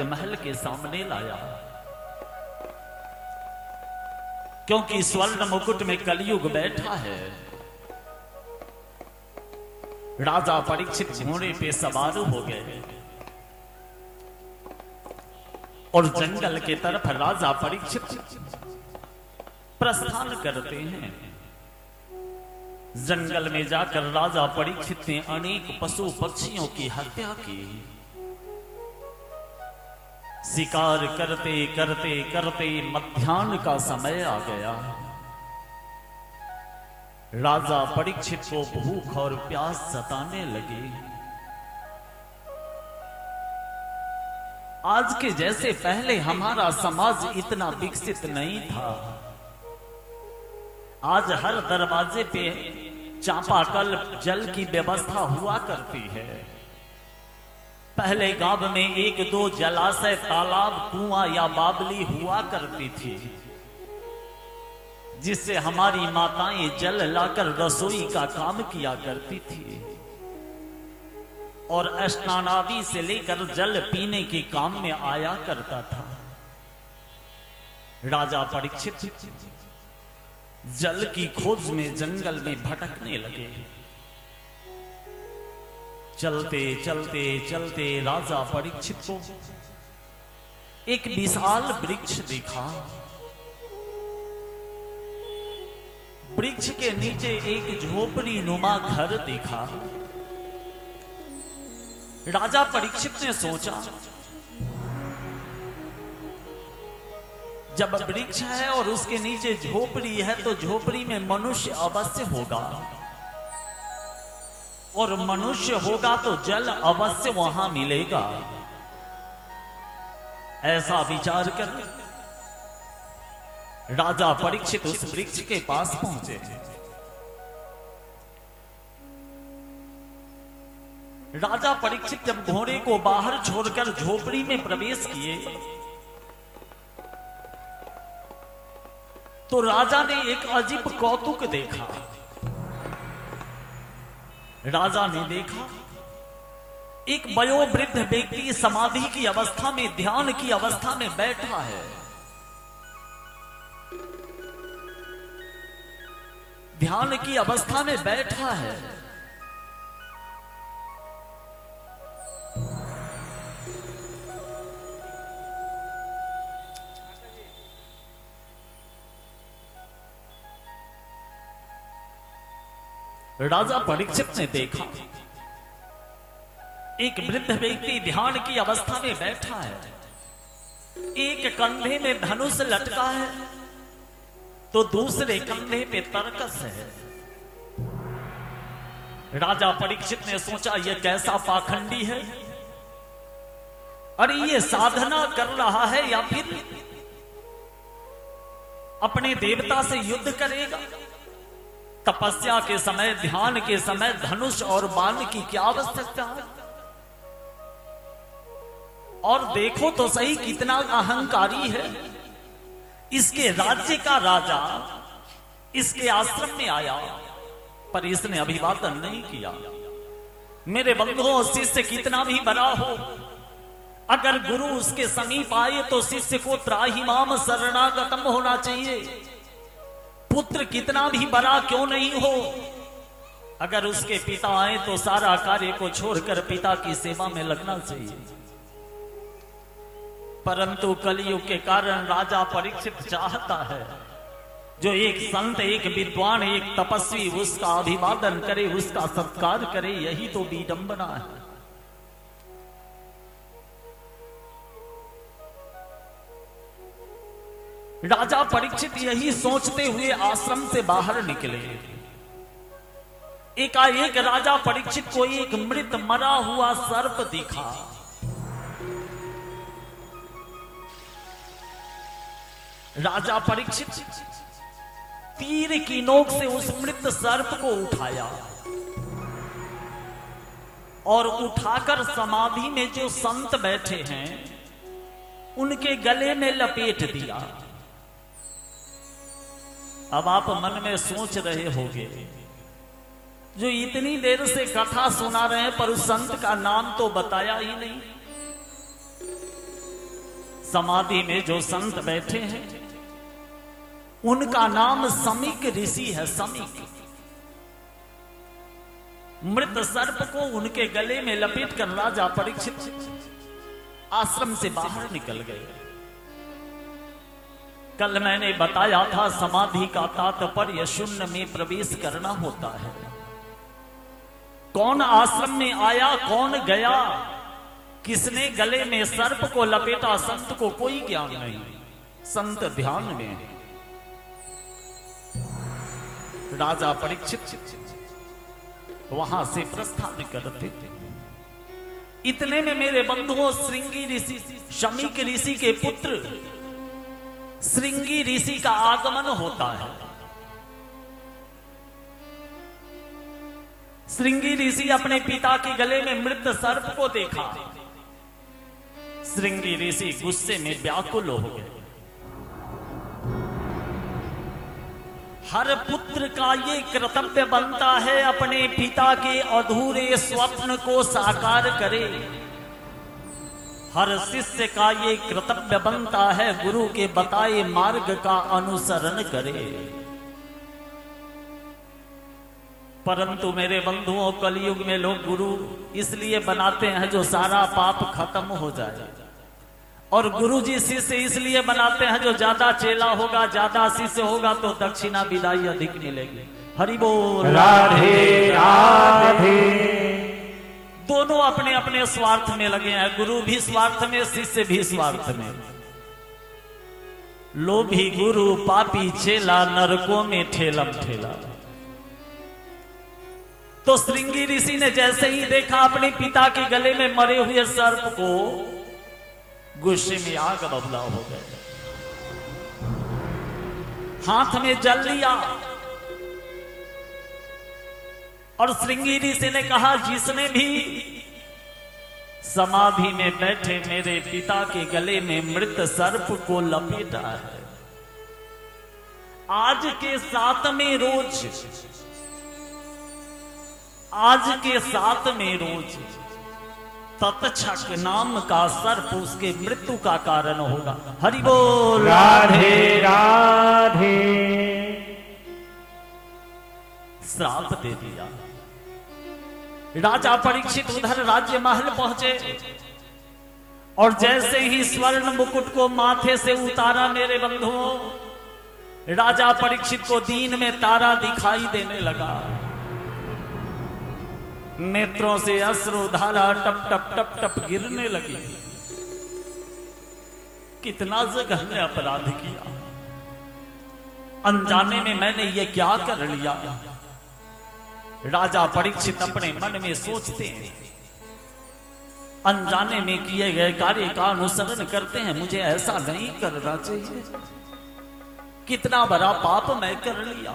महल के सामने लाया, क्योंकि स्वर्ण मुकुट में कलयुग बैठा है। राजा परीक्षित घोड़े पे सवार हो गए और जंगल के तरफ राजा परीक्षित प्रस्थान करते हैं। जंगल में जाकर राजा परीक्षित ने अनेक पशु पक्षियों की हत्या की। शिकार करते करते करते मध्याह्न का समय आ गया। राजा परीक्षित को भूख और प्यास सताने लगी। आज के जैसे पहले हमारा समाज इतना विकसित नहीं था। आज हर दरवाजे पे चापाकल जल की व्यवस्था हुआ करती है। पहले गांव में एक दो जलाशय, तालाब, कुआं या बावली हुआ करती थी, जिससे हमारी माताएं जल लाकर रसोई का काम किया करती थी और स्नान आदि से लेकर जल पीने के काम में आया करता था। राजा परीक्षित जल की खोज में जंगल में भटकने लगे। चलते चलते चलते राजा परीक्षित को एक विशाल वृक्ष दिखा। वृक्ष के नीचे एक झोपड़ी नुमा घर दिखा। राजा परीक्षित ने सोचा, जब वृक्ष है और उसके नीचे झोपड़ी है तो झोपड़ी में मनुष्य अवश्य होगा, और मनुष्य होगा तो जल अवश्य वहां मिलेगा। ऐसा विचार कर राजा परीक्षित उस वृक्ष के पास पहुंचे। राजा परीक्षित जब घोड़े को बाहर छोड़कर झोपड़ी में प्रवेश किए तो राजा ने एक अजीब कौतुक देखा। राजा ने देखा एक वयोवृद्ध व्यक्ति समाधि की अवस्था में, ध्यान की अवस्था में बैठा है। ध्यान की अवस्था में बैठा है। राजा परीक्षित ने देखा एक वृद्ध व्यक्ति ध्यान की अवस्था में बैठा है। एक कंधे में धनुष लटका है तो दूसरे कंधे पे तरकस है। राजा परीक्षित ने सोचा, यह कैसा पाखंडी है। अरे ये साधना कर रहा है या फिर अपने देवता से युद्ध करेगा। तपस्या के समय, ध्यान के समय धनुष और बाण की क्या आवश्यकता है। और देखो तो सही कितना अहंकारी है। इसके राज्य का राजा इसके आश्रम में आया पर इसने अभिवादन नहीं किया। मेरे बंधुओं, शिष्य कितना भी बड़ा हो, अगर गुरु उसके समीप आए तो शिष्य को त्राहिमाम शरणागतम होना चाहिए। पुत्र कितना भी बड़ा क्यों नहीं हो, अगर उसके पिता आए तो सारा कार्य को छोड़कर पिता की सेवा में लगना चाहिए। परंतु कलयुग के कारण राजा परीक्षित चाहता है जो एक संत, एक विद्वान, एक तपस्वी उसका अभिवादन करे, उसका सत्कार करे। यही तो विडंबना है। राजा परीक्षित यही सोचते हुए आश्रम से बाहर निकले। एकाएक राजा परीक्षित को एक मृत मरा हुआ सर्प दिखा। राजा परीक्षित तीर की नोक से उस मृत सर्प को उठाया और उठाकर समाधि में जो संत बैठे हैं उनके गले में लपेट दिया। अब आप मन में सोच रहे होंगे, जो इतनी देर से कथा सुना रहे हैं पर उस संत का नाम तो बताया ही नहीं। समाधि में जो संत बैठे हैं उनका नाम समीक ऋषि है। समीक मृत सर्प को उनके गले में लपेट कर राजा परीक्षित आश्रम से बाहर निकल गए। कल मैंने बताया था समाधि का तात्पर्य शून्य में प्रवेश करना होता है। कौन आश्रम में आया, कौन गया, किसने गले में सर्प को लपेटा, संत को कोई ज्ञान नहीं। संत ध्यान में। राजा परीक्षित वहां से प्रस्थान करते थे। इतने में मेरे बंधुओं श्रृंगी ऋषि, शमीक ऋषि के पुत्र श्रृंगी ऋषि का आगमन होता है। श्रृंगी ऋषि अपने पिता के गले में मृत सर्प को देखा। श्रृंगी ऋषि गुस्से में व्याकुल हो गए। हर पुत्र का ये कर्तव्य बनता है अपने पिता के अधूरे स्वप्न को साकार करे। हर शिष्य का ये कर्तव्य बनता है गुरु के बताए मार्ग का अनुसरण करे। परंतु मेरे बंधुओं, कलयुग में लोग गुरु इसलिए बनाते हैं जो सारा पाप खत्म हो जाए, और गुरु जी शिष्य इसलिए बनाते हैं जो ज्यादा चेला होगा, ज्यादा शिष्य होगा तो दक्षिणा विदाई अधिक मिलेगी। हरि बोल, राधे राधे। दोनों अपने अपने स्वार्थ में लगे हैं। गुरु भी स्वार्थ में, शिष्य भी स्वार्थ में। लोभी गुरु पापी चेला, नरकों में ठेलम ठेला। तो श्रृंगी ऋषि ने जैसे ही देखा अपने पिता के गले में मरे हुए सर्प को, गुस्से में आग बबूला हो गए। हाथ में जल लिया और श्रृंगी ऋषि ने कहा, जिसने भी समाधि में बैठे मेरे पिता के गले में मृत सर्प को लपेटा है, आज के 7वें रोज, आज के 7वें रोज तत्क्षक नाम का सर्प उसके मृत्यु का कारण होगा। हरि बोल, राधे राधे। श्राप दे दिया। राजा परीक्षित उधर राज्य महल पहुंचे और जैसे ही स्वर्ण मुकुट को माथे से उतारा मेरे बंधुओं, राजा परीक्षित को दिन में तारा दिखाई देने लगा। नेत्रों से अश्रुधारा टप टप टप टप गिरने लगी। कितना जघन्य अपराध किया, अनजाने में मैंने ये क्या कर लिया। राजा परीक्षित अपने मन में सोचते हैं, अनजाने में किए गए कार्य का अनुसरण करते हैं, मुझे ऐसा नहीं करना चाहिए। कितना बड़ा पाप मैं कर लिया।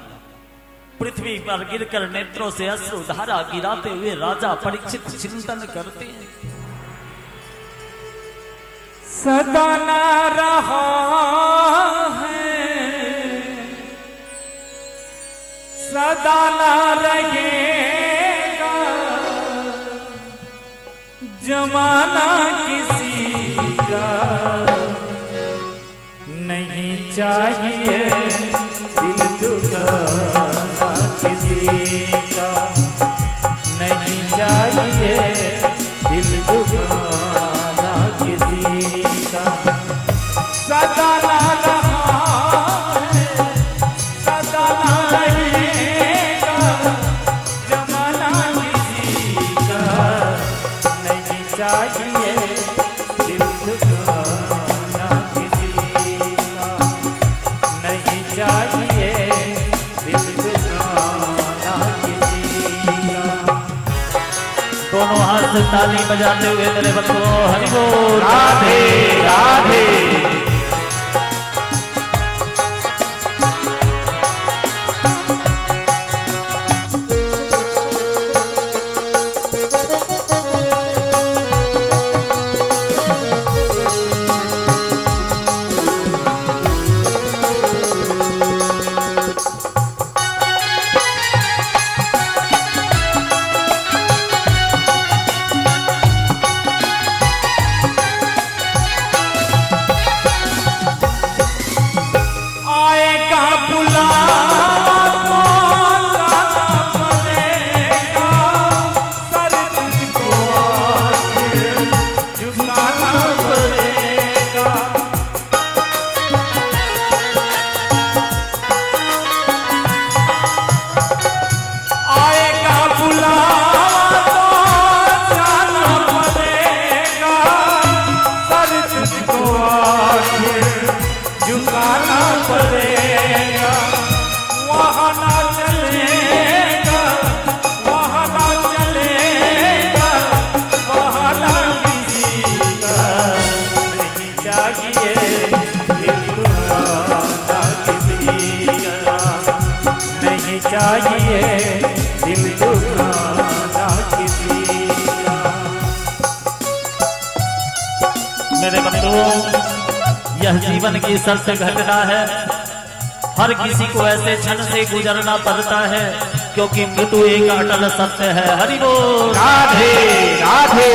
पृथ्वी पर गिरकर नेत्रों से अश्रुधारा गिराते हुए राजा परीक्षित चिंतन करते हैं। सदा ना रहा है, सदा ना रहेगा, जमाना किसी का नहीं चाहिए, दिल दुखाना किसी का नहीं चाहिए, दिल दुखाना किसी का। सदा ना रहा है, सदा ना रहेगा, जमाना किसी का नहीं चाहिए, दिल दुखाना किसी का नहीं चाहिए, दिल दुखाना किसी का। दोनों हाथ से ताली बजाते हुए मेरे बंधुओं, हरि बोल, राधे राधे। तुझको आखिर झुकाना पड़ेगा। वहाँ ना चलेगा, वहाँ ना चलेगा, वहाँ ना किसी का नहीं चाहिए दिल दुखाना किसी का, नहीं चाहिए दिल दुखाना किसी का। मेरे बंधुओं, यह जीवन की सत्य घटना है। हर किसी को ऐसे क्षण से गुजरना पड़ता है, क्योंकि मृत्यु एक अटल सत्य है। हरि बोल। राधे राधे।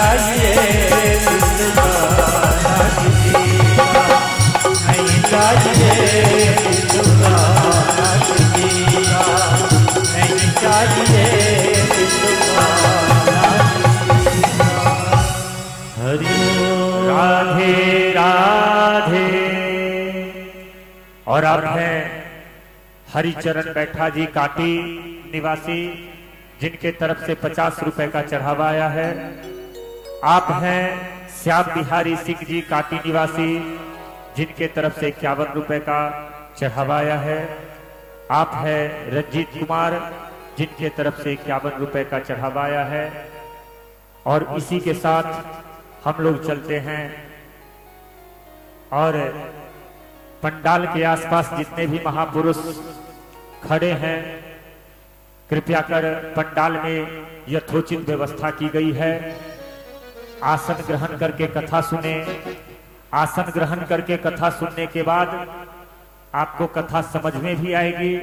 चाहिए चाहिए हरि राधे राधे। और अब है हरिचरण बैठा जी काटी निवासी, जिनके तरफ से 50 रुपए का चढ़ावा आया है। आप हैं श्याम बिहारी सिंह जी काटी निवासी, जिनके तरफ से 51 रुपए का चढ़ावा आया है। आप हैं रंजीत कुमार, जिनके तरफ से 51 रुपए का चढ़ावा आया है। और इसी के साथ हम लोग चलते हैं और पंडाल के आसपास जितने भी महापुरुष खड़े हैं, कृपया कर पंडाल में यथोचित व्यवस्था की गई है। आसन ग्रहण करके कथा सुने। आसन ग्रहण करके कथा सुनने के बाद आपको कथा समझ में भी आएगी।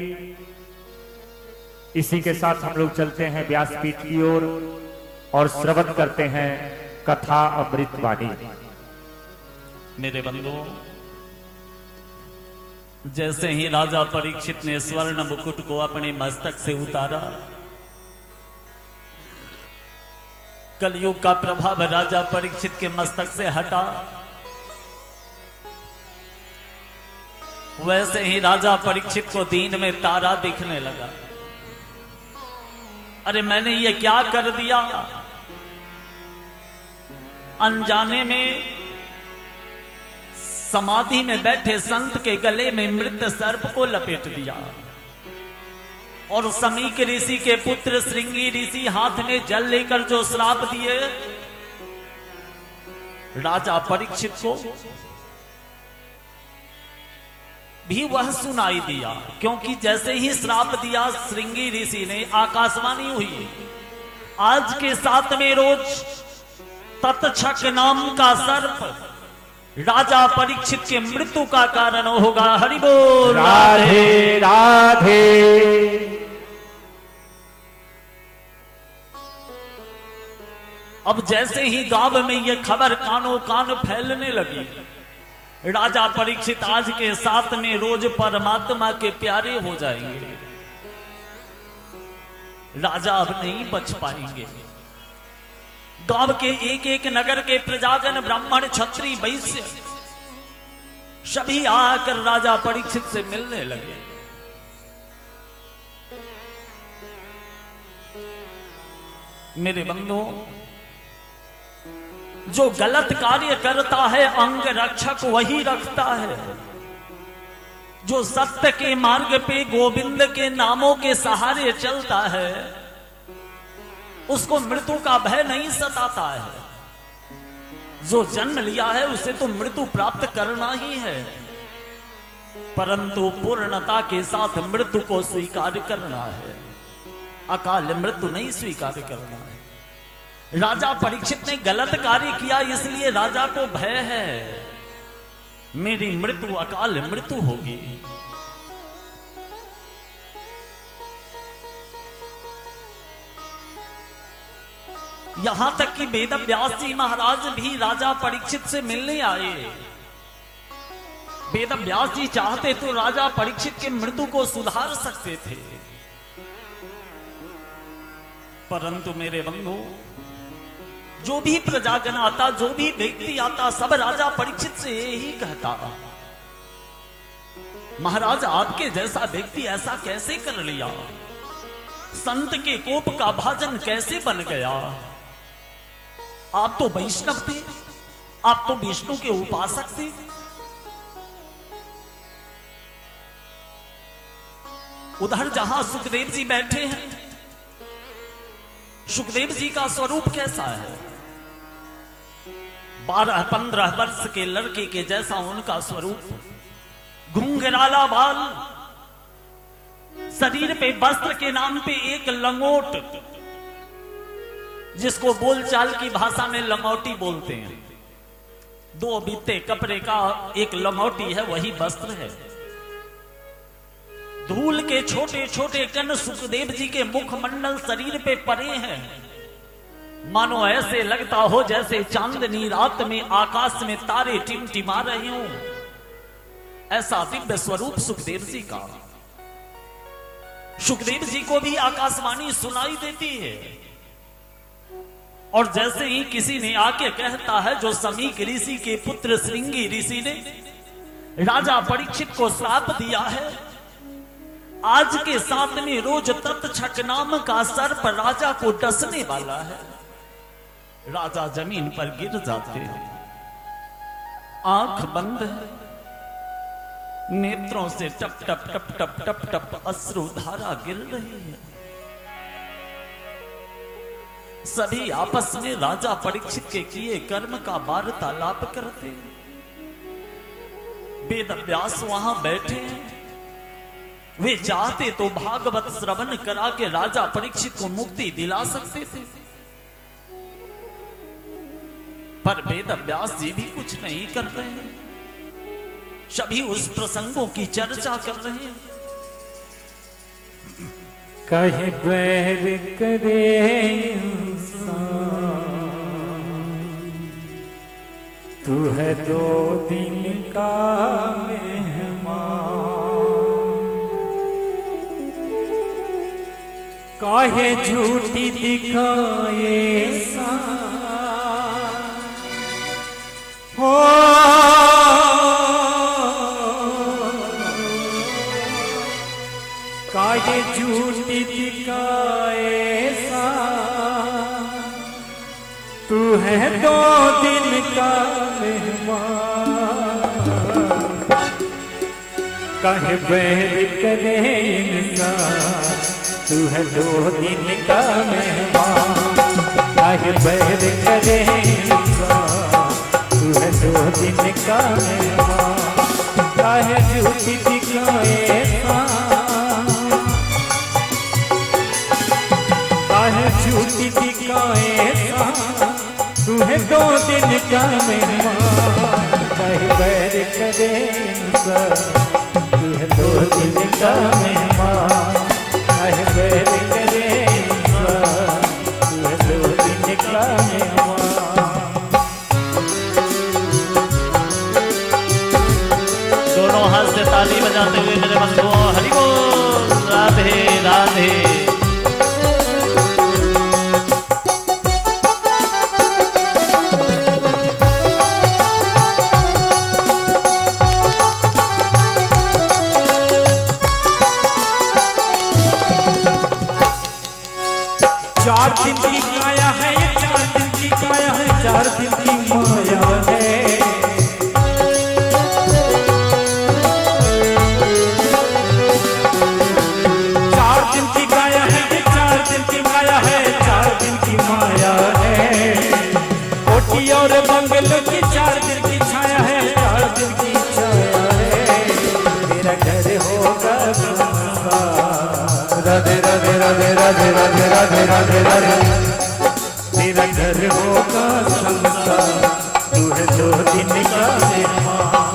इसी के साथ हम लोग चलते हैं व्यासपीठ की ओर और श्रवण करते हैं कथा अमृत वाणी। मेरे बंधु, जैसे ही राजा परीक्षित ने स्वर्ण मुकुट को अपने मस्तक से उतारा, कलयुग का प्रभाव राजा परीक्षित के मस्तक से हटा, वैसे ही राजा परीक्षित को दीन में तारा दिखने लगा। अरे मैंने ये क्या कर दिया? अनजाने में समाधि में बैठे संत के गले में मृत सर्प को लपेट दिया और समीक ऋषि के पुत्र श्रृंगी ऋषि हाथ में जल लेकर जो श्राप दिए, राजा परीक्षित को भी वह सुनाई दिया। क्योंकि जैसे ही श्राप दिया श्रृंगी ऋषि ने, आकाशवाणी हुई, आज के 7वें रोज तत्छक नाम का सर्प राजा परीक्षित के मृत्यु का कारण होगा। हरि बोल राधे राधे। अब जैसे ही गांव में यह खबर कानों कान फैलने लगी, राजा परीक्षित आज के 7वें रोज परमात्मा के प्यारे हो जाएंगे। राजा अब नहीं बच पाएंगे। गांव के एक एक नगर के प्रजाजन, ब्राह्मण, क्षत्रिय, वैश्य सभी आकर राजा परीक्षित से मिलने लगे। मेरे बंधु, जो गलत कार्य करता है अंग रक्षक वही रखता है। जो सत्य के मार्ग पे गोविंद के नामों के सहारे चलता है, उसको मृत्यु का भय नहीं सताता है। जो जन्म लिया है उसे तो मृत्यु प्राप्त करना ही है, परंतु पूर्णता के साथ मृत्यु को स्वीकार करना है। अकाल मृत्यु नहीं स्वीकार करना है। राजा परीक्षित ने गलत कार्य किया, इसलिए राजा को भय है, मेरी मृत्यु अकाल मृत्यु होगी। यहां तक कि वेद व्यास जी महाराज भी राजा परीक्षित से मिलने आए। वेद व्यास जी चाहते तो राजा परीक्षित के मृत्यु को सुधार सकते थे, परंतु मेरे बंधु, जो भी प्रजाजन आता, जो भी व्यक्ति आता, सब राजा परीक्षित से यही कहता, महाराज आपके जैसा व्यक्ति ऐसा कैसे कर लिया? संत के कोप का भाजन कैसे बन गया? आप तो वैष्णव थे, आप तो विष्णु के उपासक थे। उधर जहां सुखदेव जी बैठे हैं, सुखदेव जी का स्वरूप कैसा है? 12-15 वर्ष के लड़के के जैसा उनका स्वरूप, घुंघराला बाल, शरीर पे वस्त्र के नाम पे एक लंगोट, जिसको बोलचाल की भाषा में लंगोटी बोलते हैं। 2 बीते कपड़े का एक लंगोटी है, वही वस्त्र है। धूल के छोटे छोटे कण सुखदेव जी के मुखमंडल शरीर पे पड़े हैं, मानो ऐसे लगता हो जैसे चांदनी रात में आकाश में तारे टिमटिमा रहे हों। ऐसा दिव्य स्वरूप सुखदेव जी का। सुखदेव जी को भी आकाशवाणी सुनाई देती है। और जैसे ही किसी ने आके कहता है, जो समीक ऋषि के पुत्र श्रृंगी ऋषि ने राजा परीक्षित को श्राप दिया है, आज के 7वें रोज तत्क्षक नाम का सर्प राजा को डसने वाला है। राजा जमीन पर गिर जाते हैं, आंख बंद है, नेत्रों से टप टप टप टप टप टप अश्रुधारा गिर रही है। सभी आपस में राजा परीक्षित के किए कर्म का वार्तालाप करते हैं। वेद व्यास वहां बैठे हैं, वे चाहते तो भागवत श्रवण करा के राजा परीक्षित को मुक्ति दिला सकते थे, पर वेद व्यास जी भी कुछ नहीं कर रहे हैं। सभी उस प्रसंगों की चर्चा कर रहे हैं। कहे बैर करे इंसान, तू है 2 दिन का मेहमान। काहे झूठी दिखाए हो, काहे झूठी दिखाए सा, तू है 2 दिन का मेहमान। काहे बैर करे इंसान, तू है 2 दिन का मेहमान। काहे बैर करे इंसान, तू है 2 दिन का मेहमान। काहे झूठी दिखाए सा, काहे झूठी दिखाए सा, तू है 2 दिन का मेहमान। काहे बैर करे इंसान, तू है 2 दिन का मेहमान। काहे बैर करे इंसान, तू है 2 दिन का मेहमान। दोनों हाथ से ताली बजाते हुए मेरे बंधुओं हरि बोल, राधे राधे। और बंगलों की 4 दिन की छाया है, 4 दिन की छाया है। तेरा घर होगा संसार, राधे राधे राधे राधे राधे राधे राधे राधे। तेरा घर होगा संसार, तू है 2 दिन का मेहमान।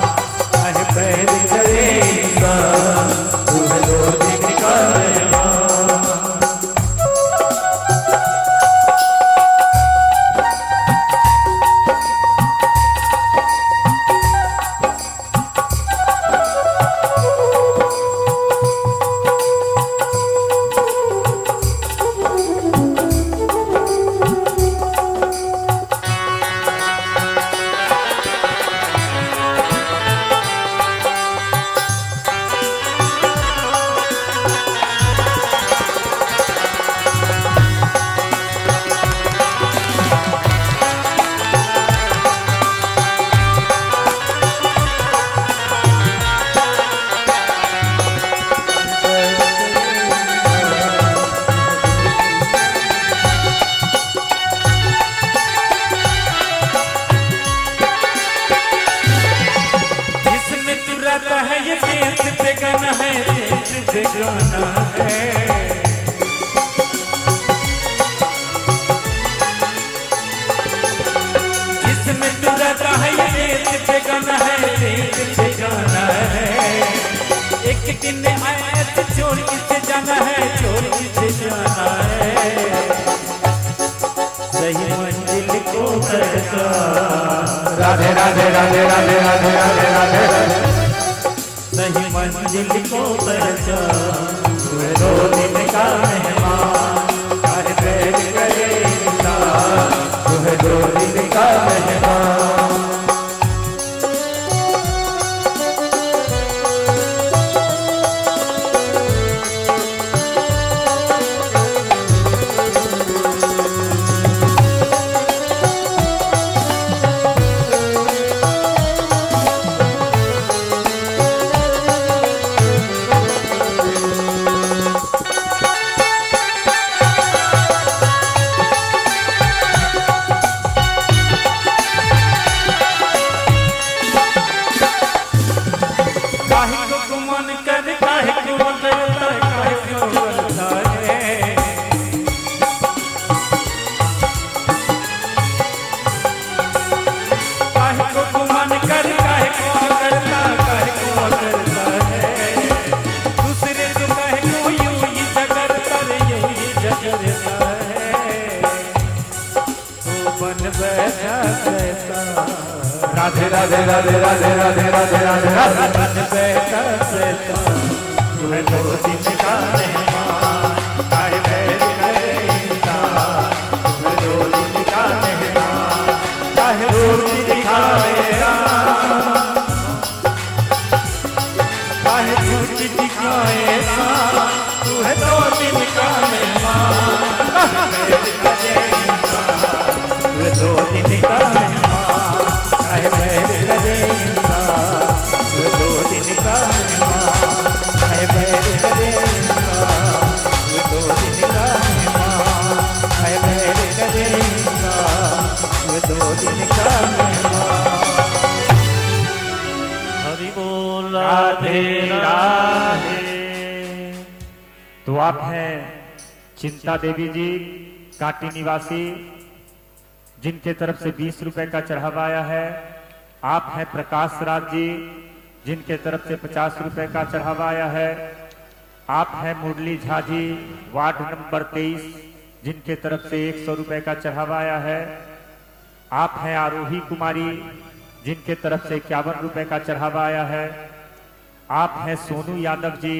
काहे बैर करे इंसान, तू है 2 दिन का मेहमान। राधे राधे राधे राधे राधे राधे राधे। सही मंजिल को पहचान, दो दिन का मेहमान, चाहे बैठ करे इंसान, तू है दो दिन का मेहमान। राधे राधे राधे राधे राधे राधे राधे राधे बैठा बैठा, तू है दो दिन का मेहमान, चाहे बैठ करे इंसान, तू है दो दिन का मेहमान, चाहे रोटी दिखाएगा, चाहे झूठी दिखाएगा, तू है दो दिन का मेहमान, बैठ करे इंसान, तू है दो दिन का मेहमान, चाहे बैठ करे इंसान, तू है दो दिन का मेहमान, चाहे बैठ करे इंसान, तू है दो दिन का मेहमान, चाहे बैठ करे इंसान, तू है दो दिन का मेहमान। हरि बोल राधे राधे। तो आप हैं चिंता देवी जी, काटी निवासी, जिनके तरफ से 20 रुपए का चढ़ावा आया है। आप हैं प्रकाश राज जी, जिनके तरफ से 50 रुपए का चढ़ावा आया है। आप हैं मुरली झा जी, वार्ड नंबर 23, जिनके तरफ से 100 रुपए का चढ़ावा आया है। आप हैं आरोही कुमारी, जिनके तरफ से 51 रुपए का चढ़ावा आया है। आप हैं सोनू यादव जी,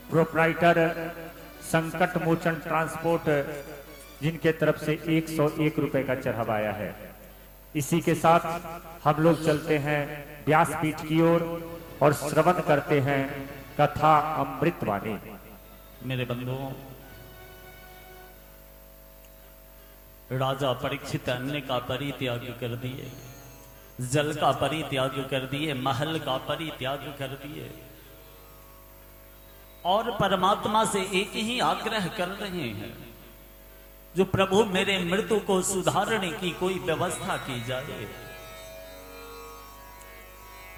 प्रोप्राइटर संकट मोचन ट्रांसपोर्ट, जिनके तरफ से 101 रुपए का चढ़ावा आया है। इसी के साथ हम लोग चलते हैं व्यासपीठ की ओर और श्रवण करते हैं कथा अमृतवाणी। मेरे बंधुओं, राजा परीक्षित अन्न का परित्याग कर दिए, जल का परित्याग कर दिए, महल का परित्याग कर दिए, और परमात्मा से एक ही आग्रह कर रहे हैं, जो प्रभु मेरे मृत्यु को सुधारने की कोई व्यवस्था की जाए।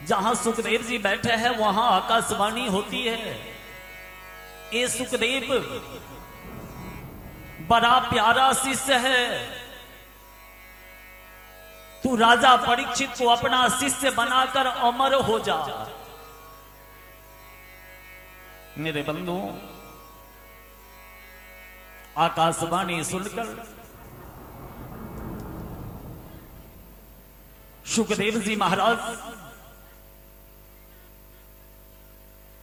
जहां सुखदेव जी बैठे हैं वहां आकाशवाणी होती है, ये सुखदेव बड़ा प्यारा शिष्य है, तू राजा परीक्षित को अपना शिष्य बनाकर अमर हो जा। मेरे बंधुओं, आकाशवाणी सुनकर सुखदेव जी महाराज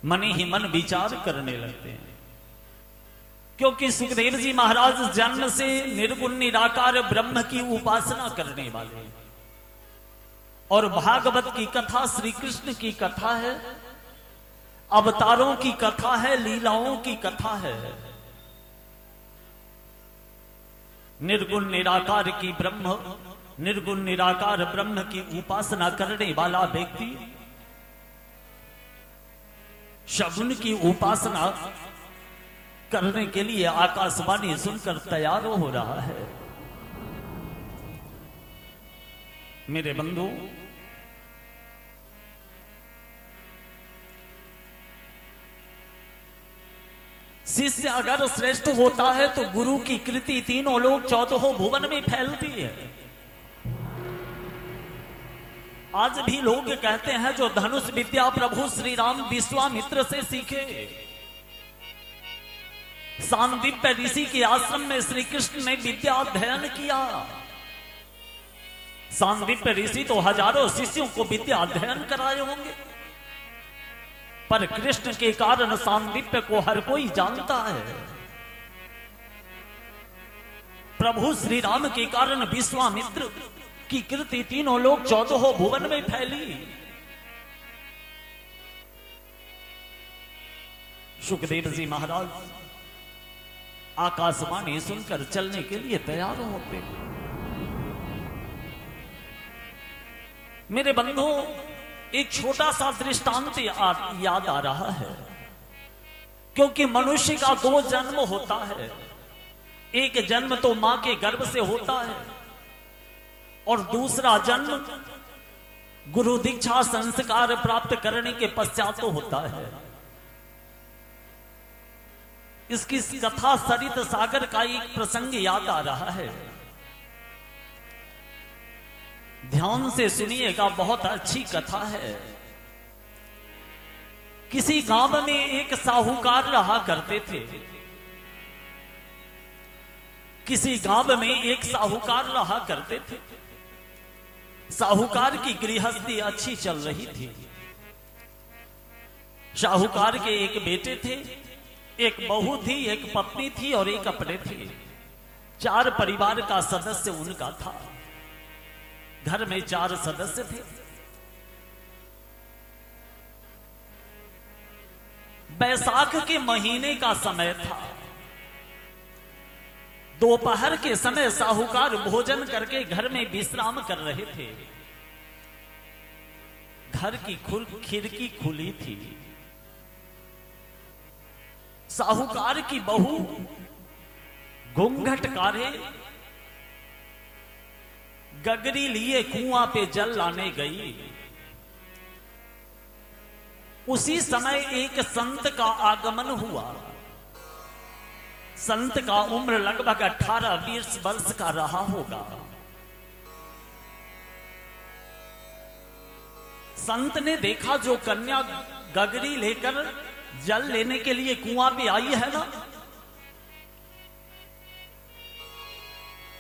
मन ही मन विचार करने लगते हैं, क्योंकि सुखदेव जी महाराज जन्म से निर्गुण निराकार ब्रह्म की उपासना करने वाले हैं, और भागवत की कथा श्री कृष्ण की कथा है, अवतारों की कथा है, लीलाओं की कथा है। निर्गुण निराकार की ब्रह्म, निर्गुण निराकार ब्रह्म की उपासना करने वाला व्यक्ति शगुन की उपासना करने के लिए आकाशवाणी सुनकर तैयार हो रहा है। मेरे बंधु, शिष्य अगर श्रेष्ठ होता है तो गुरु की कृति तीनों लोग चौदहों भुवन में फैलती है। आज भी लोग कहते हैं जो धनुष विद्या प्रभु श्री राम विश्वामित्र से सीखे। सांदीप्य ऋषि के आश्रम में श्री कृष्ण ने विद्या अध्ययन किया। सांदीप्य ऋषि तो हजारों शिष्यों को विद्या अध्ययन कराए होंगे। पर कृष्ण के कारण सांदीप्य को हर कोई जानता है। प्रभु श्री राम के कारण विश्वामित्र की कीर्ति तीनों लोग 14 भुवन में फैली। सुखदेव जी महाराज आकाशवाणी सुनकर चलने के लिए तैयार होते। मेरे बंधु, एक छोटा सा दृष्टांत याद आ रहा है, क्योंकि मनुष्य का 2 जन्म होता है। एक जन्म तो मां के गर्भ से होता है और दूसरा जन्म गुरु दीक्षा संस्कार प्राप्त करने के पश्चात तो होता है। इसकी कथा सरित सागर का एक प्रसंग याद आ रहा है, ध्यान से सुनिएगा, बहुत अच्छी कथा है। किसी गांव में एक साहूकार रहा करते थे। किसी गांव में एक साहूकार रहा करते थे। साहूकार की गृहस्थी अच्छी चल रही थी। साहूकार के एक बेटे थे, एक बहू थी, एक पत्नी थी और एक अपने थे। 4 परिवार का सदस्य उनका था। घर में 4 सदस्य थे। बैसाख के महीने का समय था। दोपहर के समय साहूकार भोजन करके घर में विश्राम कर रहे थे। घर की खिड़की खुली थी। साहूकार की बहू घूंघट काढ़े गगरी लिए कुआं पे जल लाने गई। उसी समय एक संत का आगमन हुआ। संत का उम्र लगभग 18-20 वर्ष का रहा होगा। संत ने देखा जो कन्या गगरी लेकर जल लेने के लिए कुआं पे आई है ना,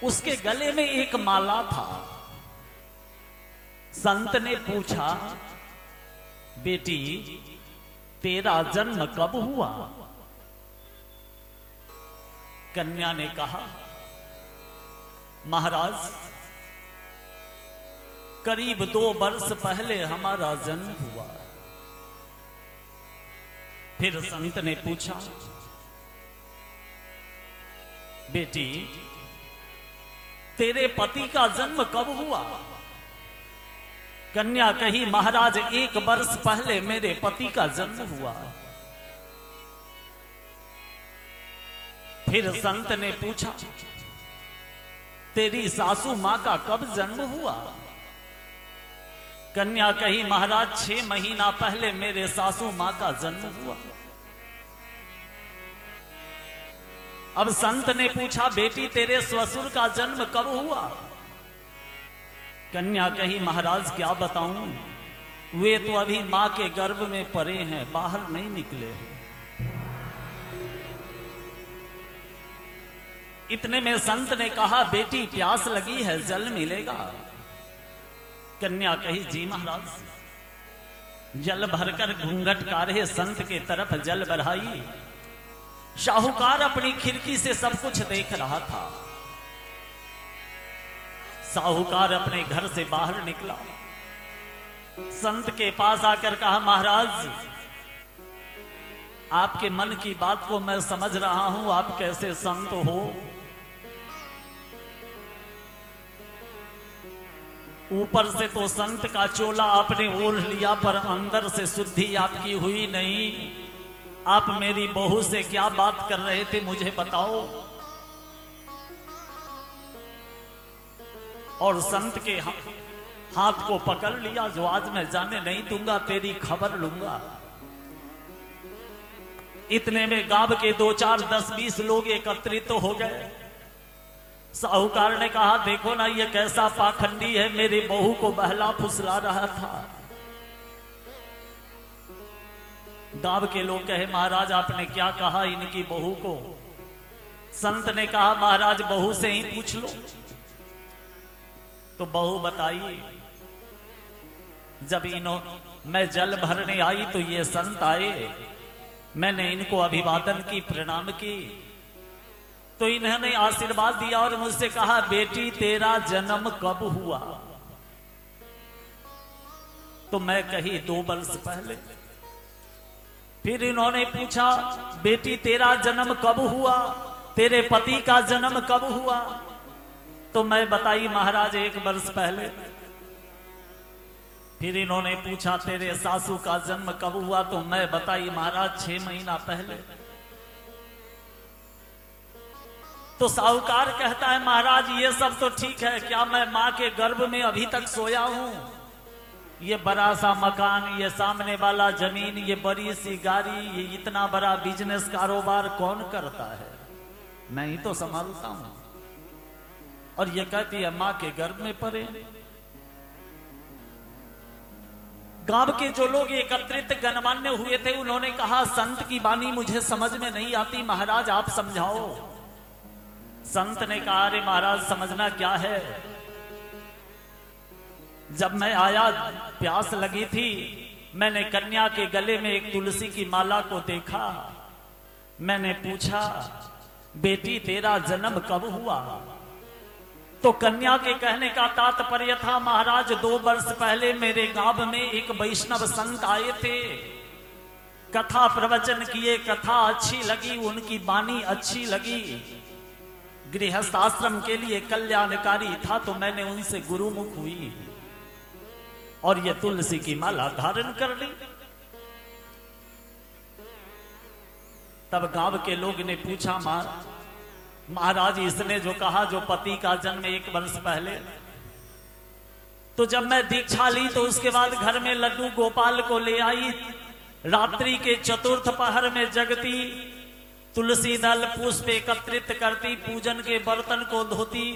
उसके गले में एक माला था। संत ने पूछा, बेटी तेरा जन्म कब हुआ? कन्या ने कहा, महाराज करीब 2 वर्ष पहले हमारा जन्म हुआ। फिर संत ने पूछा, बेटी तेरे पति का जन्म कब हुआ? कन्या कही, महाराज 1 वर्ष पहले मेरे पति का जन्म हुआ। फिर संत ने पूछा, तेरी सासू मां का कब जन्म हुआ? कन्या कही, महाराज 6 महीना पहले मेरे सासू मां का जन्म हुआ। अब संत ने पूछा, बेटी तेरे ससुर का जन्म कब हुआ? कन्या कही, महाराज क्या बताऊं, वे तो अभी मां के गर्भ में पड़े हैं, बाहर नहीं निकले हैं। इतने में संत ने कहा, बेटी प्यास लगी है, जल मिलेगा? कन्या कही, जी महाराज। जल भरकर घूंघट काढ़े संत के तरफ जल बढ़ाई। साहूकार अपनी खिड़की से सब कुछ देख रहा था। साहूकार अपने घर से बाहर निकला, संत के पास आकर कहा, महाराज आपके मन की बात को मैं समझ रहा हूं, आप कैसे संत हो। ऊपर से तो संत का चोला आपने ओढ़ लिया, पर अंदर से शुद्धि आपकी हुई नहीं। आप मेरी बहू से क्या बात कर रहे थे, मुझे बताओ। और संत के हाथ को पकड़ लिया, जो आज मैं जाने नहीं दूंगा, तेरी खबर लूंगा। इतने में गांव के 2, 4, 10, 20 लोग एकत्रित तो हो गए। साहूकार ने कहा, देखो ना ये कैसा पाखंडी है, मेरी बहू को बहला फुसला रहा था। गांव के लोग कहे, महाराज आपने क्या कहा इनकी बहू को? संत ने कहा, महाराज बहू से ही पूछ लो। तो बहू बताई, जब मैं जल भरने आई तो ये संत आए, मैंने इनको अभिवादन की, प्रणाम की, तो इन्होंने आशीर्वाद दिया और मुझसे कहा, बेटी तेरा जन्म कब हुआ? तो मैं कही 2 वर्ष पहले। फिर इन्होंने पूछा, बेटी तेरा जन्म कब हुआ? तेरे पति का जन्म कब हुआ? तो मैं बताई, महाराज 1 वर्ष पहले। फिर इन्होंने पूछा, तेरे सासू का जन्म कब हुआ? तो मैं बताई, महाराज 6 महीना पहले। तो साहूकार कहता है, महाराज ये सब तो ठीक है, क्या मैं मां के गर्भ में अभी तक सोया हूं? ये बड़ा सा मकान, ये सामने वाला जमीन, ये बड़ी सी गाड़ी, ये इतना बड़ा बिजनेस कारोबार कौन करता है? मैं ही तो संभालता हूं। और ये कहती है मां के गर्भ में पड़े। गांव के जो लोग एकत्रित गणमान्य हुए थे, उन्होंने कहा, संत की वाणी मुझे समझ में नहीं आती, महाराज आप समझाओ। संत ने कहा, अरे महाराज समझना क्या है, जब मैं आया प्यास लगी थी, मैंने कन्या के गले में एक तुलसी की माला को देखा, मैंने पूछा, बेटी तेरा जन्म कब हुआ? तो कन्या के कहने का तात्पर्य था, महाराज 2 वर्ष पहले मेरे गांव में एक वैष्णव संत आए थे, कथा प्रवचन किए, कथा अच्छी लगी, उनकी वाणी अच्छी लगी, गृहस्थ आश्रम के लिए कल्याणकारी था, तो मैंने उनसे गुरुमुख हुई और ये तुलसी की माला धारण कर ली। तब गांव के लोग ने पूछा, महाराज इसने जो कहा, जो पति का जन्म 1 वर्ष पहले, तो जब मैं दीक्षा ली तो उसके बाद घर में लड्डू गोपाल को ले आई, रात्रि के चतुर्थ पहर में जगती, तुलसी दल पुष्प एकत्रित करती, पूजन के बर्तन को धोती,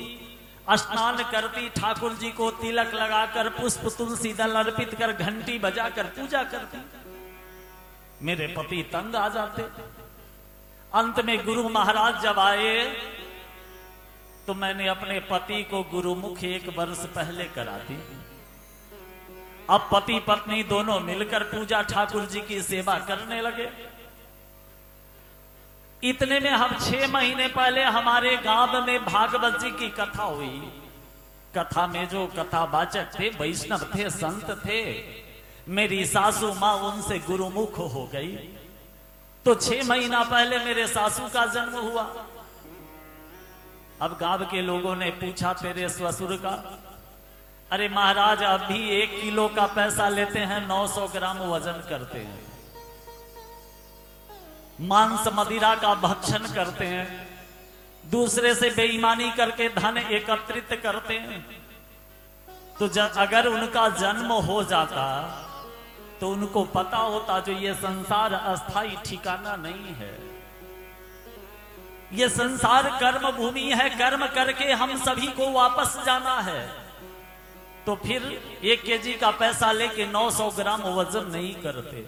स्नान करती, ठाकुर जी को तिलक लगाकर पुष्प तुलसी दल अर्पित कर घंटी बजाकर पूजा करती। मेरे पति तंग आ जाते। अंत में गुरु महाराज जब आए तो मैंने अपने पति को गुरुमुख 1 वर्ष पहले करा दी। अब पति पत्नी दोनों मिलकर पूजा ठाकुर जी की सेवा करने लगे। इतने में हम 6 महीने पहले हमारे गांव में भागवत जी की कथा हुई। कथा में जो कथावाचक थे, वैष्णव थे, संत थे, मेरी सासू मां उनसे गुरुमुख हो गई। तो 6 महीना पहले मेरे सासू का जन्म हुआ। अब गांव के लोगों ने पूछा, तेरे ससुर का? अरे महाराज अभी 1 किलो का पैसा लेते हैं, 900 ग्राम वजन करते हैं, मांस मदिरा का भक्षण करते हैं, दूसरे से बेईमानी करके धन एकत्रित करते हैं। तो अगर उनका जन्म हो जाता तो उनको पता होता जो ये संसार अस्थाई ठिकाना नहीं है, ये संसार कर्म भूमि है, कर्म करके हम सभी को वापस जाना है। तो फिर 1 केजी का पैसा लेके 900 ग्राम वजन नहीं करते।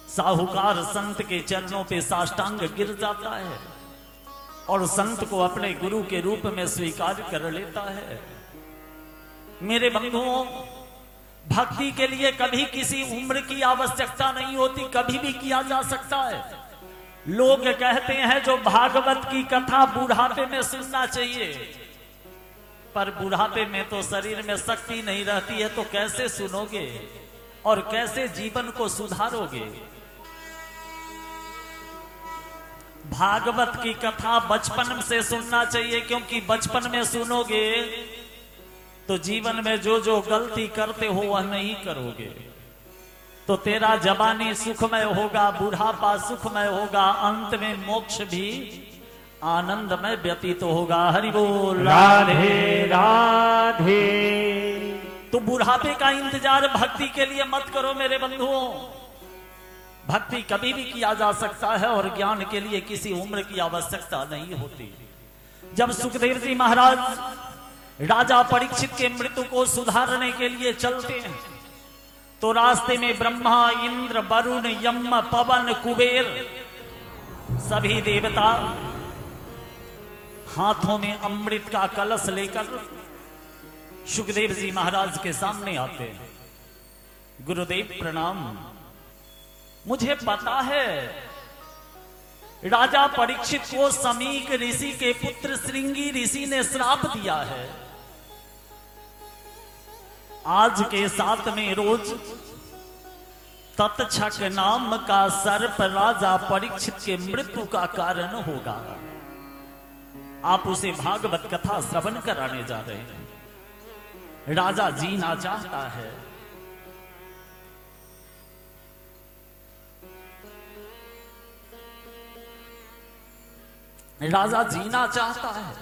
साहूकार संत के चरणों पे साष्टांग गिर जाता है और संत को अपने गुरु के रूप में स्वीकार कर लेता है। मेरे बंधुओं, भक्ति के लिए कभी किसी उम्र की आवश्यकता नहीं होती, कभी भी किया जा सकता है। लोग कहते हैं जो भागवत की कथा बुढ़ापे में सुनना चाहिए, पर बुढ़ापे में तो शरीर में शक्ति नहीं रहती है, तो कैसे सुनोगे और कैसे जीवन को सुधारोगे? भागवत की कथा बचपन से सुनना चाहिए, क्योंकि बचपन में सुनोगे तो जीवन में जो जो गलती करते हो वह नहीं करोगे, तो तेरा जवानी सुखमय होगा, बुढ़ापा सुखमय होगा, अंत में मोक्ष भी आनंदमय व्यतीत होगा। हरि बोल, राधे राधे। तो बुढ़ापे का इंतजार भक्ति के लिए मत करो मेरे बंधुओं। भक्ति कभी भी किया जा सकता है और ज्ञान के लिए किसी उम्र की आवश्यकता नहीं होती। जब सुखदेव जी महाराज राजा परीक्षित के मृत्यु को सुधारने के लिए चलते हैं तो रास्ते में ब्रह्मा, इंद्र, वरुण, यम, पवन, कुबेर सभी देवता हाथों में अमृत का कलश लेकर सुखदेव जी महाराज के सामने आते हैं। गुरुदेव प्रणाम। मुझे पता है राजा परीक्षित को समीक ऋषि के पुत्र श्रृंगी ऋषि ने श्राप दिया है। आज के 7वें रोज तत्क्षक नाम का सर्प राजा परीक्षित के मृत्यु का कारण होगा। आप उसे भागवत कथा श्रवण कराने जा रहे हैं। राजा जीना चाहता है। राजा जीना चाहता है।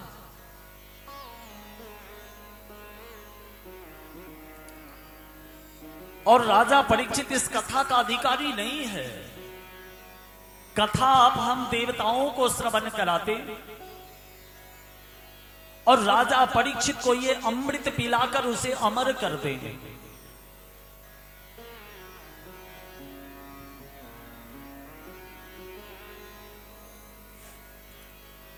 और राजा परीक्षित इस कथा का अधिकारी नहीं है। कथा अब हम देवताओं को श्रवण कराते और राजा परीक्षित को ये अमृत पिलाकर उसे अमर कर देंगे।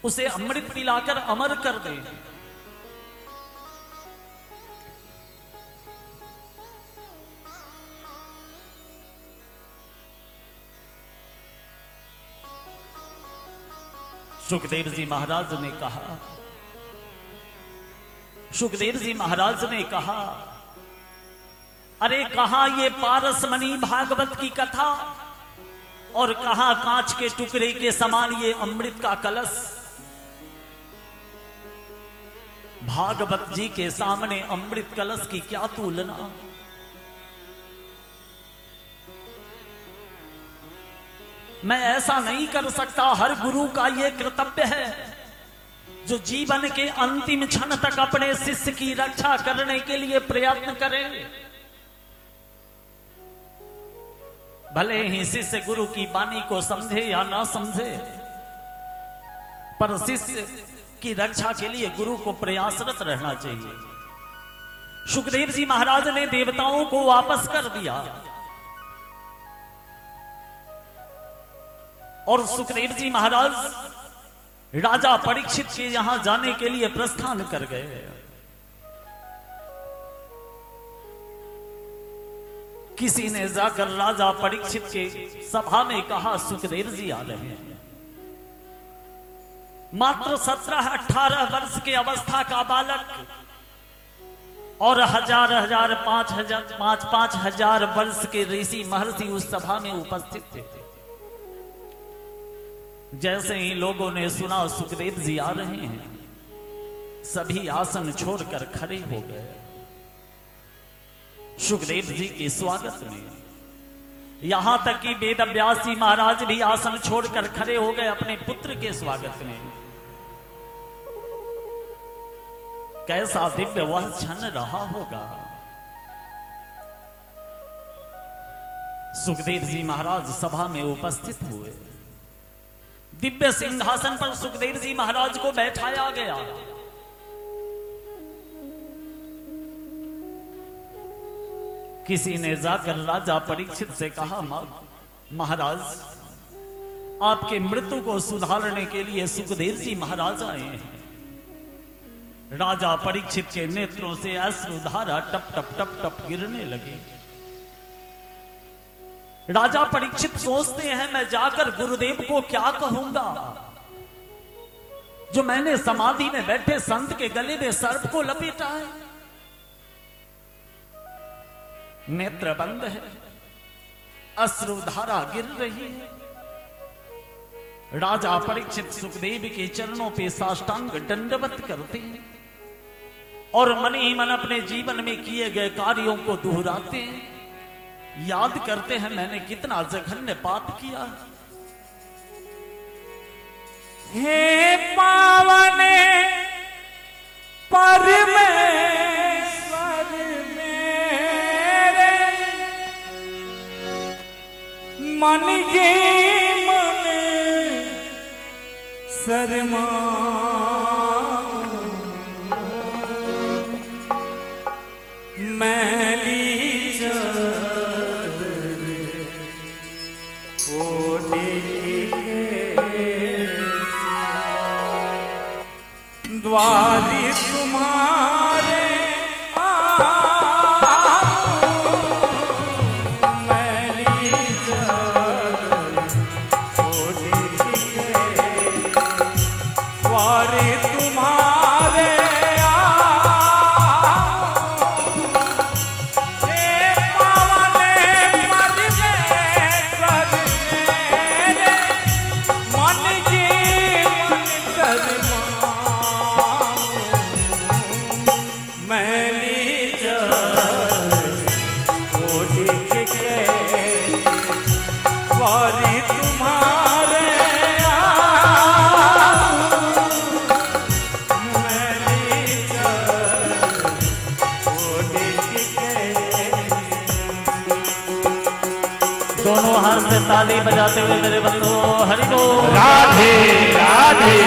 उसे अमृत पिलाकर अमर कर देंगे। सुखदेव जी महाराज ने कहा, सुखदेव जी महाराज ने कहा, अरे कहां ये पारसमणि भागवत की कथा और कहां कांच के टुकड़े के समान ये अमृत का कलश। भागवत जी के सामने अमृत कलश की क्या तुलना। मैं ऐसा नहीं कर सकता। हर गुरु का यह कर्तव्य है जो जीवन के अंतिम क्षण तक अपने शिष्य की रक्षा करने के लिए प्रयत्न करे। भले ही शिष्य गुरु की वाणी को समझे या ना समझे, पर शिष्य की रक्षा के लिए गुरु को प्रयासरत रहना चाहिए। सुखदेव जी महाराज ने देवताओं को वापस कर दिया और सुखदेव जी महाराज राजा परीक्षित के यहां जाने के लिए प्रस्थान कर गए। किसी ने जाकर राजा परीक्षित के सभा में कहा, सुखदेव जी आ रहे हैं। मात्र 17-18 वर्ष के अवस्था का बालक और हजार 5,000 हजार वर्ष के ऋषि महर्षि उस सभा में उपस्थित थे। जैसे ही लोगों ने सुना सुखदेव जी आ रहे हैं, सभी आसन छोड़कर खड़े हो गए सुखदेव जी के स्वागत में। यहां तक कि वेदव्यास जी महाराज भी आसन छोड़कर खड़े हो गए अपने पुत्र के स्वागत में। कैसा दिव्य वह क्षण रहा होगा। सुखदेव जी महाराज सभा में उपस्थित हुए। दिव्य सिंहासन पर सुखदेव जी महाराज को बैठाया गया। किसी ने जाकर राजा परीक्षित से कहा, महाराज आपके मृत्यु को सुधारने के लिए सुखदेव जी महाराज आए हैं। राजा परीक्षित के नेत्रों से अश्रुधारा टप टप टप टप गिरने लगी। राजा परीक्षित सोचते हैं, मैं जाकर गुरुदेव को क्या कहूंगा जो मैंने समाधि में बैठे संत के गले में सर्प को लपेटा है। नेत्र बंद है, अश्रुधारा गिर रही है। राजा परीक्षित सुखदेव के चरणों पे साष्टांग दंडवत करते हैं और मन ही मन अपने जीवन में किए गए कार्यों को दोहराते हैं। याद करते हैं, मैंने कितना जघन्य पाप किया। हे पावन परमेश्वर मेरे, मन के मन शर्मा मैली द्वारी तुम्हारे वारी तुम्हारे वारी तुम्हारे दोनों हाथ से ताली बजाते हुए मेरे बंधु हरि बोल। राधे राधे।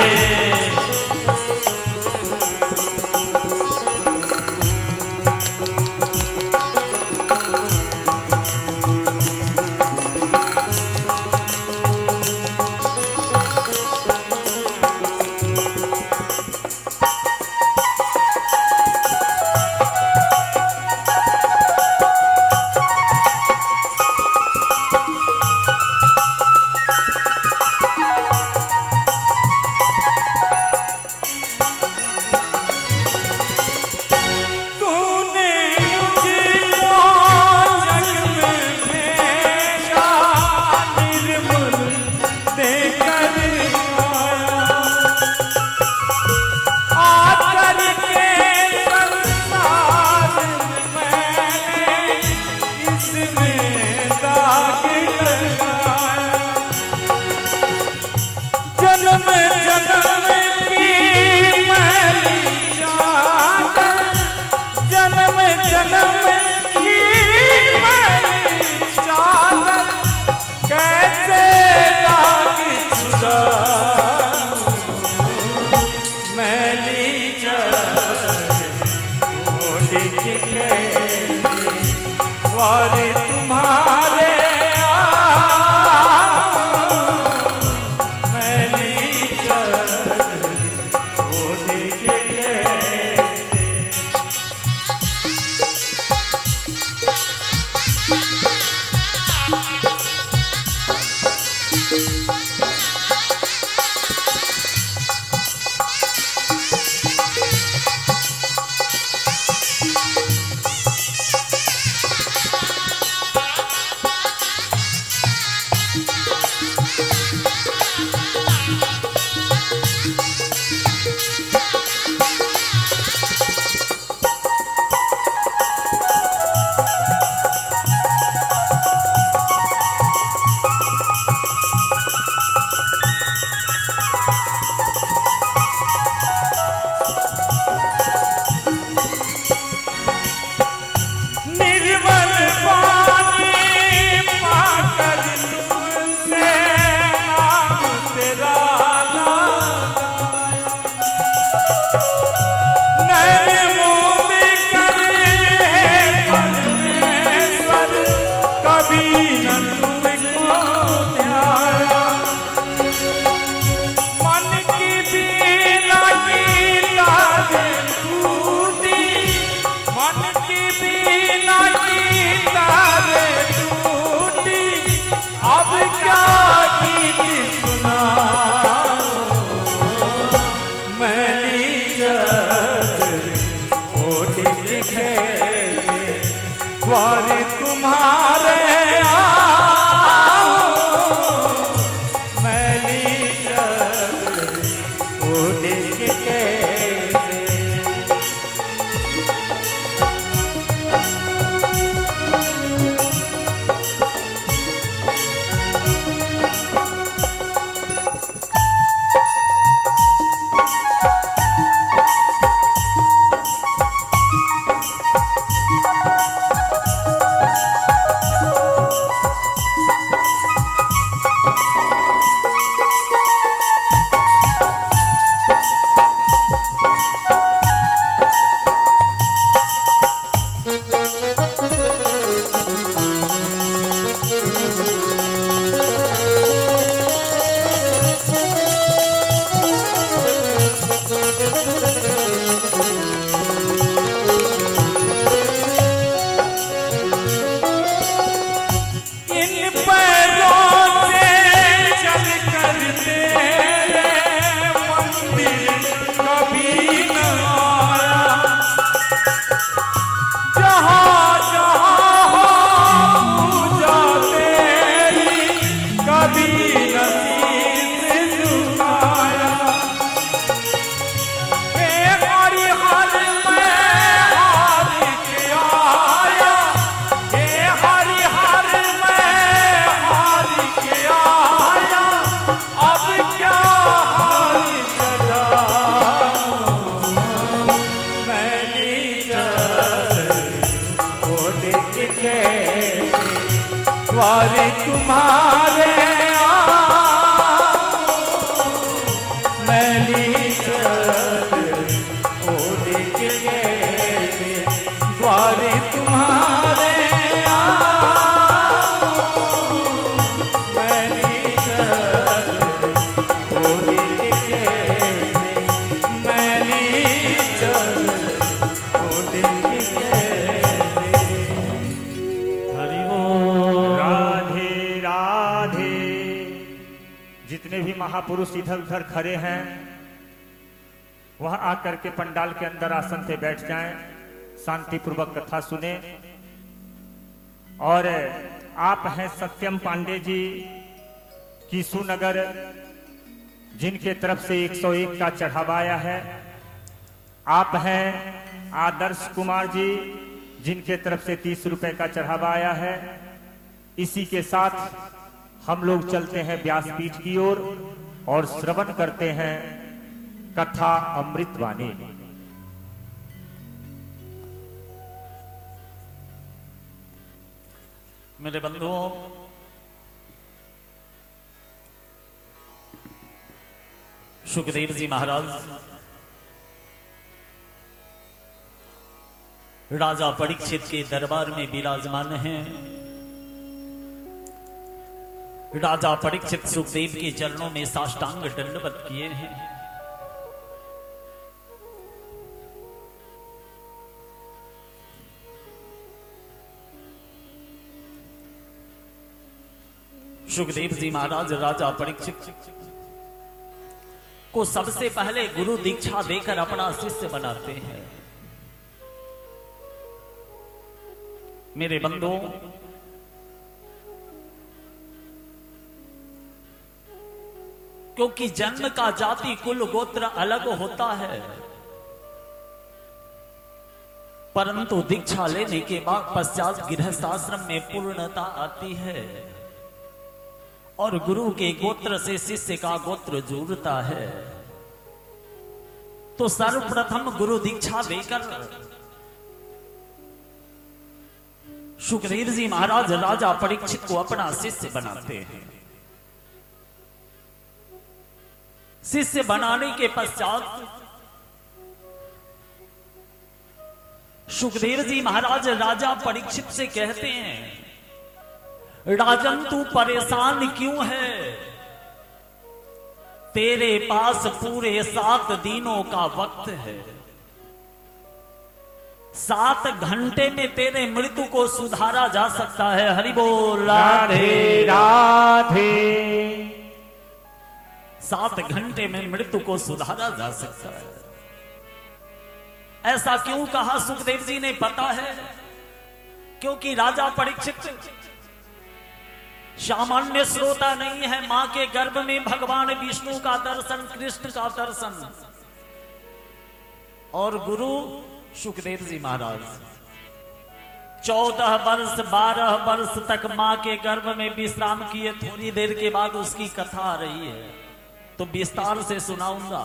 वारी तुम्हारे मैली चल वारी तुम्हारे मैली के द्वारे तुम्हारे मैली चल ओढ़ के गए द्वारे तुम्हारे मैली चल ओढ़ के गए मैली चल ओढ़ के गए। हरि बोल। राधे राधे। जितने भी महापुरुष इधर उधर खड़े हैं वह आकर के पंडाल के अंदर आसन पे बैठ जाएं, शांति पूर्वक कथा सुने। और आप हैं सत्यम पांडे जी कीसूनगर, जिनके तरफ से 101 का चढ़ावा आया है। आप हैं आदर्श कुमार जी, जिनके तरफ से 30 रुपए का चढ़ावा आया है। इसी के साथ हम लोग चलते हैं व्यासपीठ की ओर और श्रवण करते हैं कथा अमृतवाणी। मेरे बंधुओं, सुखदेव जी महाराज राजा परीक्षित के दरबार में विराजमान हैं। राजा परीक्षित सुखदेव के चरणों में साष्टांग दंडवत किए हैं। सुखदेव जी महाराज राजा परीक्षित को सबसे पहले गुरु दीक्षा देकर अपना शिष्य बनाते हैं। मेरे बंधुओं, क्योंकि जन्म का जाति कुल गोत्र अलग होता है, परंतु दीक्षा लेने के बाद पश्चात गृहस्थाश्रम में पूर्णता आती है और गुरु के गोत्र से शिष्य का गोत्र जुड़ता है। तो सर्वप्रथम गुरु दीक्षा देकर सुखदेव जी महाराज राजा परीक्षित को अपना शिष्य बनाते हैं। शिष्य बनाने के पश्चात सुखदेव जी महाराज राजा परीक्षित से कहते हैं, राजन तू परेशान क्यों है? तेरे पास पूरे 7 दिनों का वक्त है। 7 घंटे में तेरे मृत्यु को सुधारा जा सकता है। हरि बोल। राधे राधे। 7 घंटे में मृत्यु को सुधारा जा सकता है। ऐसा क्यों कहा सुखदेव जी ने? पता है, क्योंकि राजा परीक्षित सामान्य श्रोता नहीं है। मां के गर्भ में भगवान विष्णु का दर्शन, कृष्ण का दर्शन, और गुरु सुखदेव जी महाराज 14 वर्ष 12 वर्ष तक मां के गर्भ में विश्राम किए। थोड़ी देर के बाद उसकी कथा आ रही है तो विस्तार से सुनाऊंगा।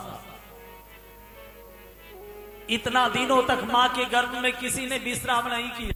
इतना दिनों तक मां के गर्भ में किसी ने विश्राम नहीं किया।